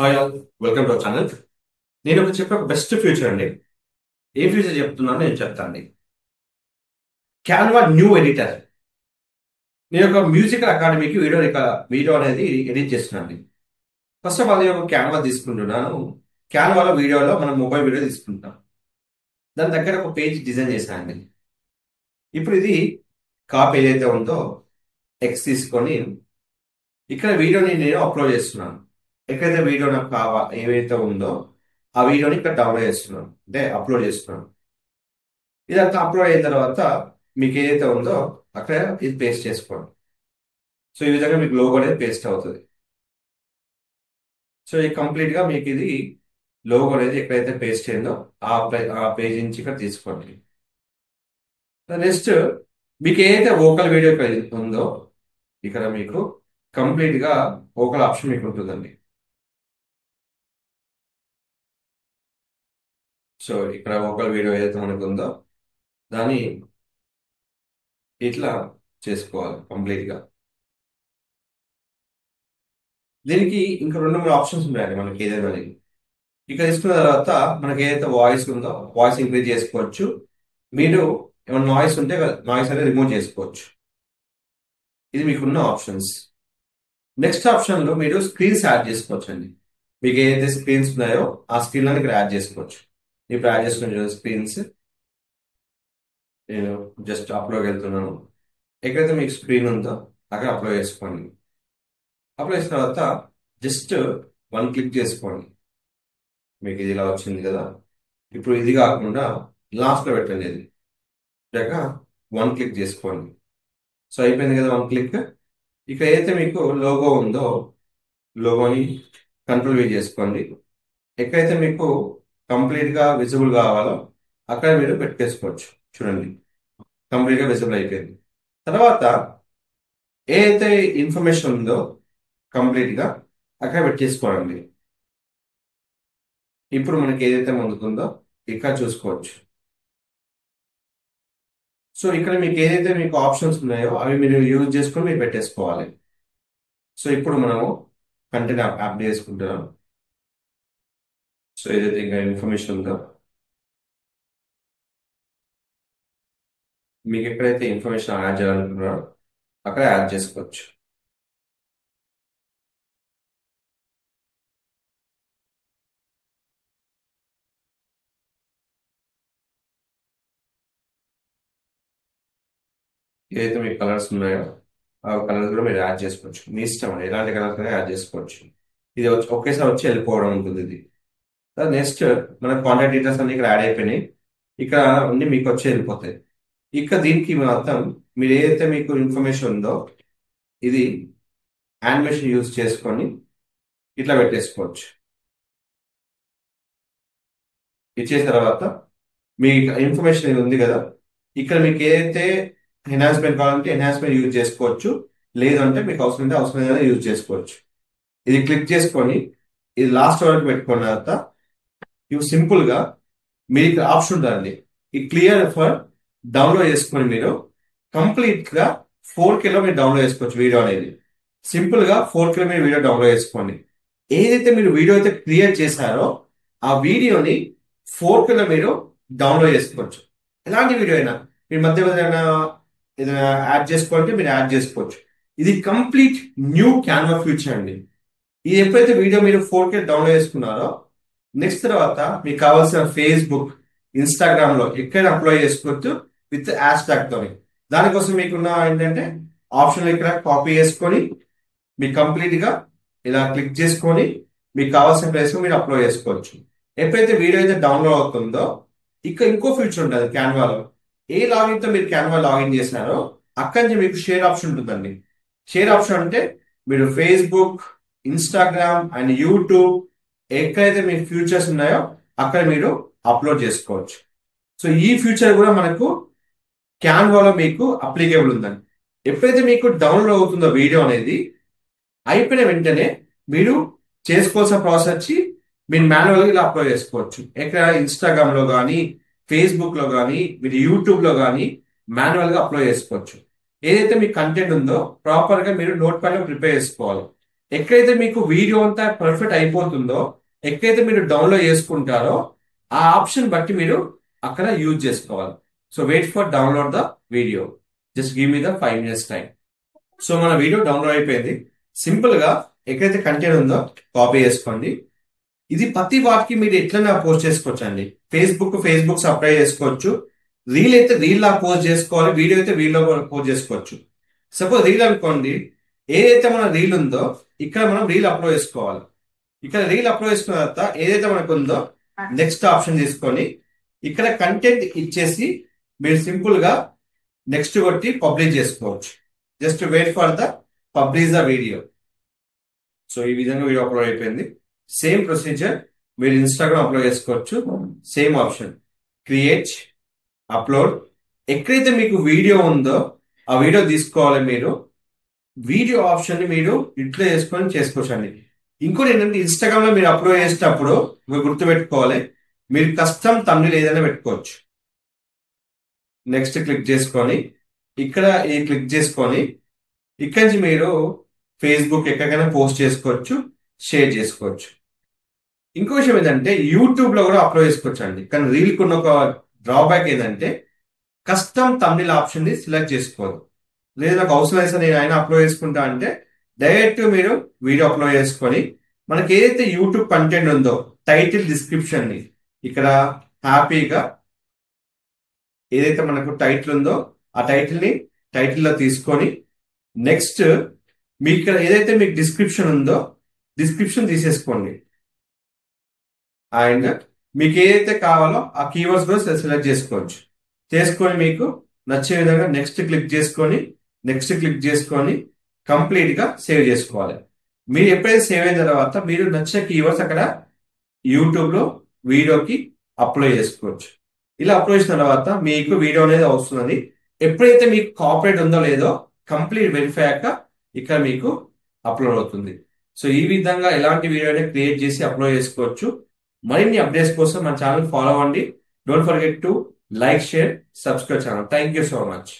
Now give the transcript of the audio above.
Hi all, welcome to our channel. నేను ఒక చెప్పే ఒక బెస్ట్ ఫ్యూచర్ అండి. ఏ ఫ్యూచర్ చెప్తున్నానో నేను చెప్తానండి. Canva new editor. నేను ఒక మ్యూజికల్ అకాడమీకి వీడియో అనేది ఎడిట్ చేస్తున్నానండి. ఫస్ట్ ఆఫ్ ఆల్ నేను ఒక క్యాన్వా తీసుకుంటున్నాను. క్యాన్వాలో వీడియోలో మనం మొబైల్ వీడియో తీసుకుంటాం. దాని దగ్గర ఒక పేజ్ డిజైన్ చేశానండి. ఇప్పుడు ఇది కాపీ ఏదైతే ఉందో టెక్స్ట్ తీసుకొని ఇక్కడ వీడియోని నేను అప్లోడ్ చేస్తున్నాను. ఎక్కడైతే వీడియో నాకు ఏవైతే ఉందో ఆ వీడియోని ఇక్కడ డౌన్లోడ్ చేస్తున్నాను, అంటే అప్లోడ్ చేస్తున్నాను. ఇదంతా అప్లోడ్ అయిన తర్వాత మీకు ఏదైతే ఉందో అక్కడ ఇది పేస్ట్ చేసుకోండి. సో ఈ విధంగా మీకు లోగో అనేది పేస్ట్ అవుతుంది. సో ఇది కంప్లీట్ గా మీకు ఇది లోగో అనేది ఎక్కడైతే పేస్ట్ అయిందో ఆ పేజ్ నుంచి ఇక్కడ తీసుకోండి. నెక్స్ట్ మీకు ఏదైతే వోకల్ వీడియో ఇక్కడ ఉందో ఇక్కడ మీకు కంప్లీట్ గా వోకల్ ఆప్షన్ మీకు ఉంటుందండి. సో ఇక్కడ వోకల్ వీడియో ఏదైతే మనకు ఉందో దాన్ని ఇట్లా చేసుకోవాలి కంప్లీట్ గా. దీనికి ఇంకా రెండు మూడు ఆప్షన్స్ ఉన్నాయండి మనకి ఏదైనా. ఇక్కడ తీసుకున్న తర్వాత మనకి ఏదైతే వాయిస్ ఉందో వాయిస్ ఇంక్రీజ్ చేసుకోవచ్చు. మీరు ఏమైనా నాయిస్ ఉంటే నాయిస్ అనేది రిమూవ్ చేసుకోవచ్చు. ఇది మీకున్న ఆప్షన్స్. నెక్స్ట్ ఆప్షన్ లో మీరు స్క్రీన్స్ యాడ్ చేసుకోవచ్చు అండి. మీకు ఏదైతే స్క్రీన్స్ ఉన్నాయో ఆ స్క్రీన్ లో ఇక్కడ యాడ్ చేసుకోవచ్చు. ఇప్పుడు యాడ్ చేసుకున్న స్క్రీన్స్ నేను జస్ట్ అప్లోడ్ వెళ్తున్నాను. ఎక్కడైతే మీకు స్క్రీన్ ఉందో అక్కడ అప్లోడ్ చేసుకోండి. అప్లోడ్ చేసిన తర్వాత జస్ట్ వన్ క్లిక్ చేసుకోండి. మీకు ఇది ఇలా వచ్చింది కదా. ఇప్పుడు ఇది కాకుండా లాస్ట్ లో పెట్టండి. ఇది వన్ క్లిక్ చేసుకోండి. సో అయిపోయింది కదా వన్ క్లిక్. ఇక్కడ ఏదైతే మీకు లోగో ఉందో లోగోని కంట్రోల్ V చేసుకోండి. ఎక్కడైతే మీకు కంప్లీట్ గా విజిబుల్ కావాలో అక్కడ మీరు పెట్టేసుకోవచ్చు. చూడండి కంప్లీట్ గా విజిబుల్ అయిపోయింది. తర్వాత ఏదైతే ఇన్ఫర్మేషన్ ఉందో కంప్లీట్ గా అక్కడ పెట్టేసుకోండి. ఇప్పుడు మనకి ఏదైతే ముందుకుందో ఇక్కడ చూసుకోవచ్చు. సో ఇక్కడ మీకు ఏదైతే మీకు ఆప్షన్స్ ఉన్నాయో అవి మీరు యూజ్ చేసుకొని మీరు పెట్టేసుకోవాలి. సో ఇప్పుడు మనము కంటెంట్ యాప్ చేసుకుంటున్నాం. సో ఏదైతే ఇంకా ఇన్ఫర్మేషన్ ఉందో మీకు ఎక్కడైతే ఇన్ఫర్మేషన్ యాడ్ చేయాలనుకుంటున్నారో అక్కడ యాడ్ చేసుకోవచ్చు. ఏదైతే మీకు కలర్స్ ఉన్నాయో ఆ కలర్స్ కూడా మీరు యాడ్ చేసుకోవచ్చు. మీ ఇష్టం అండి, ఎలాంటి కలర్స్ అయినా యాడ్ చేసుకోవచ్చు. ఇది ఒకేసారి వచ్చి వెళ్ళిపోవడం ఉంటుంది ఇది. నెక్స్ట్ మన కాంటాక్ట్ డీటెయిల్స్ అన్ని ఇక్కడ యాడ్ అయిపోయినాయి. ఇక్కడ అన్ని మీకు వచ్చి వెళ్ళిపోతాయి. ఇక దీనికి మాత్రం మీరు ఏదైతే మీకు ఇన్ఫర్మేషన్ ఉందో ఇది యానిమేషన్ యూజ్ చేసుకొని ఇట్లా పెట్టేసుకోవచ్చు. ఇచ్చేసిన తర్వాత మీ ఇన్ఫర్మేషన్ ఇది ఉంది కదా, ఇక్కడ మీకు ఏదైతే ఎన్హాన్స్మెంట్ కావాలంటే ఎన్హాన్స్మెంట్ యూజ్ చేసుకోవచ్చు. లేదంటే మీకు అవసరం లేదని యూజ్ చేసుకోవచ్చు. ఇది క్లిక్ చేసుకొని ఇది లాస్ట్ వరకు పెట్టుకున్న తర్వాత ఇవి సింపుల్ గా మీకు ఆప్షన్ ఉంటుందండి. ఈ క్లియర్ ఫర్ డౌన్లోడ్ చేసుకొని మీరు కంప్లీట్ గా 4K లో మీరు డౌన్లోడ్ చేసుకోవచ్చు. వీడియో అనేది సింపుల్ గా 4K లో మీరు వీడియో డౌన్లోడ్ చేసుకోండి. ఏదైతే మీరు వీడియో అయితే క్రియేట్ చేశారో ఆ వీడియోని 4K లో మీరు డౌన్లోడ్ చేసుకోవచ్చు. ఎలాంటి వీడియో అయినా మీరు మధ్య ఏదైనా యాడ్ చేసుకోవాలంటే మీరు యాడ్ చేసుకోవచ్చు. ఇది కంప్లీట్ న్యూ క్యాన్వా ఫ్యూచర్ అండి. ఇది ఎప్పుడైతే వీడియో మీరు 4K డౌన్లోడ్ చేసుకున్నారో నెక్స్ట్ తర్వాత మీకు కావాల్సిన ఫేస్బుక్, ఇన్స్టాగ్రామ్ లో ఎక్కడ అప్లోడ్ చేసుకోవచ్చు విత్ హ్యాష్ ట్యాగ్ తోని. దానికోసం మీకున్న ఏంటంటే ఆప్షన్ ఇక్కడ కాపీ చేసుకొని మీకు కంప్లీట్ గా ఇలా క్లిక్ చేసుకొని మీకు కావాల్సిన ప్లేస్ మీరు అప్లోడ్ చేసుకోవచ్చు. ఎప్పుడైతే వీడియో అయితే డౌన్లోడ్ అవుతుందో ఇక్కడ ఇంకో ఫీచర్ ఉంటుంది క్యాన్వాలో. ఏ లాగిన్ తో మీరు క్యాన్వా లాగిన్ చేసినారో అక్కడి నుంచి మీకు షేర్ ఆప్షన్ ఉంటుందండి. షేర్ ఆప్షన్ అంటే మీరు ఫేస్బుక్, ఇన్స్టాగ్రామ్ అండ్ యూట్యూబ్ ఎక్కడైతే మీ ఫ్యూచర్స్ ఉన్నాయో అక్కడ మీరు అప్లోడ్ చేసుకోవచ్చు. సో ఈ ఫ్యూచర్ కూడా మనకు క్యాన్వాలో మీకు అప్లికేబుల్ ఉందండి. ఎప్పుడైతే మీకు డౌన్లోడ్ అవుతుందో వీడియో అనేది అయిపోయిన వెంటనే మీరు చేసుకోవాల్సిన ప్రాసెస్ వచ్చి మీరు మాన్యువల్గా ఇలా అప్లోడ్ చేసుకోవచ్చు. ఎక్కడ ఇన్స్టాగ్రామ్ లో కానీ ఫేస్బుక్ లో కానీ మీరు యూట్యూబ్ లో కానీ మాన్యువల్ గా అప్లోడ్ చేసుకోవచ్చు. ఏదైతే మీ కంటెంట్ ఉందో ప్రాపర్ గా మీరు నోట్ ప్యాడ్ లో ప్రిపేర్ చేసుకోవాలి. ఎక్కడైతే మీకు వీడియో అంతా పర్ఫెక్ట్ అయిపోతుందో, ఎక్కడైతే మీరు డౌన్లోడ్ చేసుకుంటారో ఆ ఆప్షన్ బట్టి మీరు అక్కడ యూజ్ చేసుకోవాలి. So wait for download the video, just give me the 5 minutes time. So మన వీడియో డౌన్లోడ్ అయిపోయింది. సింపుల్ గా ఎక్కడైతే కంటెంట్ ఉందో కాపీ చేసుకోండి. ఇది ప్రతి వాటికి మీరు ఎట్లైనా పోస్ట్ చేసుకోవచ్చు అండి. ఫేస్బుక్ అప్లై చేసుకోవచ్చు. రీల్ అయితే రీల్ లా పోస్ట్ చేసుకోవాలి, వీడియో అయితే వీడియో పోస్ట్ చేసుకోవచ్చు. సపోజ్ రీల్ అనుకోండి, ఏదైతే మన రీల్ ఉందో ఇక్కడ మనం రీల్ అప్లోడ్ చేసుకోవాలి. ఇక్కడ రీల్ అప్లోడ్ చేసుకున్న తర్వాత ఏదైతే మనకు ఉందో నెక్స్ట్ ఆప్షన్ తీసుకొని ఇక్కడ కంటెంట్ ఇచ్చేసి మీరు సింపుల్ గా నెక్స్ట్ కొట్టి పబ్లిష్ చేసుకోవచ్చు. Just wait for the publish the video. So ఈ విధంగా వీడియో అప్లోడ్ అయిపోయింది. సేమ్ ప్రొసీజర్ మీరు ఇన్స్టాగ్రామ్ అప్లోడ్ చేసుకోవచ్చు. Same option create, upload. ఎక్కడైతే మీకు వీడియో ఉందో ఆ వీడియో తీసుకోవాలి. మీరు వీడియో ఆప్షన్ ని మీరు ఇట్లా చేసుకోవచ్చు అండి. ఇంకోటి ఏంటంటే ఇన్స్టాగ్రామ్ లో మీరు అప్లోడ్ చేసేటప్పుడు మీరు గుర్తుపెట్టుకోవాలి, మీరు కస్టమ్ థంబ్నెయిల్ ఏదైనా పెట్టుకోవచ్చు. నెక్స్ట్ క్లిక్ చేసుకొని ఇక్కడ ఈ క్లిక్ చేసుకొని ఇక్కడి నుంచి మీరు ఫేస్బుక్ ఎక్కడికైనా పోస్ట్ చేసుకోవచ్చు, షేర్ చేసుకోవచ్చు. ఇంకో విషయం ఏంటంటే యూట్యూబ్ లో కూడా అప్లోడ్ చేసుకోవచ్చు అండి. కానీ రీల్ కున్న ఒక డ్రాబ్యాక్ ఏంటంటే కస్టమ్ థంబ్నెయిల్ ఆప్షన్ ని సెలెక్ట్ చేసుకోవాలి. లేదు నాకు అవసరం లేదు సార్, నేను ఆయన అప్లోడ్ చేసుకుంటా అంటే డైరెక్ట్ మీరు వీడియో అప్లోడ్ చేసుకొని మనకి ఏదైతే యూట్యూబ్ కంటెంట్ ఉందో టైటిల్ డిస్క్రిప్షన్ ని ఇక్కడ హ్యాపీగా ఏదైతే మనకు టైటిల్ ఉందో ఆ టైటిల్ లో తీసుకొని నెక్స్ట్ మీకు ఇక్కడ ఏదైతే మీకు డిస్క్రిప్షన్ ఉందో డిస్క్రిప్షన్ తీసేసుకోండి. అండ్ మీకు ఏదైతే కావాలో ఆ కీవర్డ్స్ కూడా సెలెక్ట్ చేసుకోవచ్చు. చేసుకొని మీకు నచ్చే విధంగా నెక్స్ట్ క్లిక్ చేసుకొని కంప్లీట్ గా సేవ్ చేసుకోవాలి. మీరు ఎప్పుడైతే సేవ్ అయిన తర్వాత మీరు నచ్చిన కీవర్డ్స్ అక్కడ యూట్యూబ్ లో వీడియోకి అప్లోడ్ చేసుకోవచ్చు. ఇలా అప్లోడ్ చేసిన తర్వాత మీకు వీడియో అనేది వస్తున్నది. ఎప్పుడైతే మీకు కాపీరైట్ ఉందో లేదో కంప్లీట్ వెరిఫై అయ్యాక ఇక్కడ మీకు అప్లోడ్ అవుతుంది. సో ఈ విధంగా ఎలాంటి వీడియో క్రియేట్ చేసి అప్లోడ్ చేసుకోవచ్చు. మరిన్ని అప్డేట్స్ కోసం మన ఛానల్ ఫాలో అవ్వండి. Don't forget to like, share, subscribe channel. Thank you so much.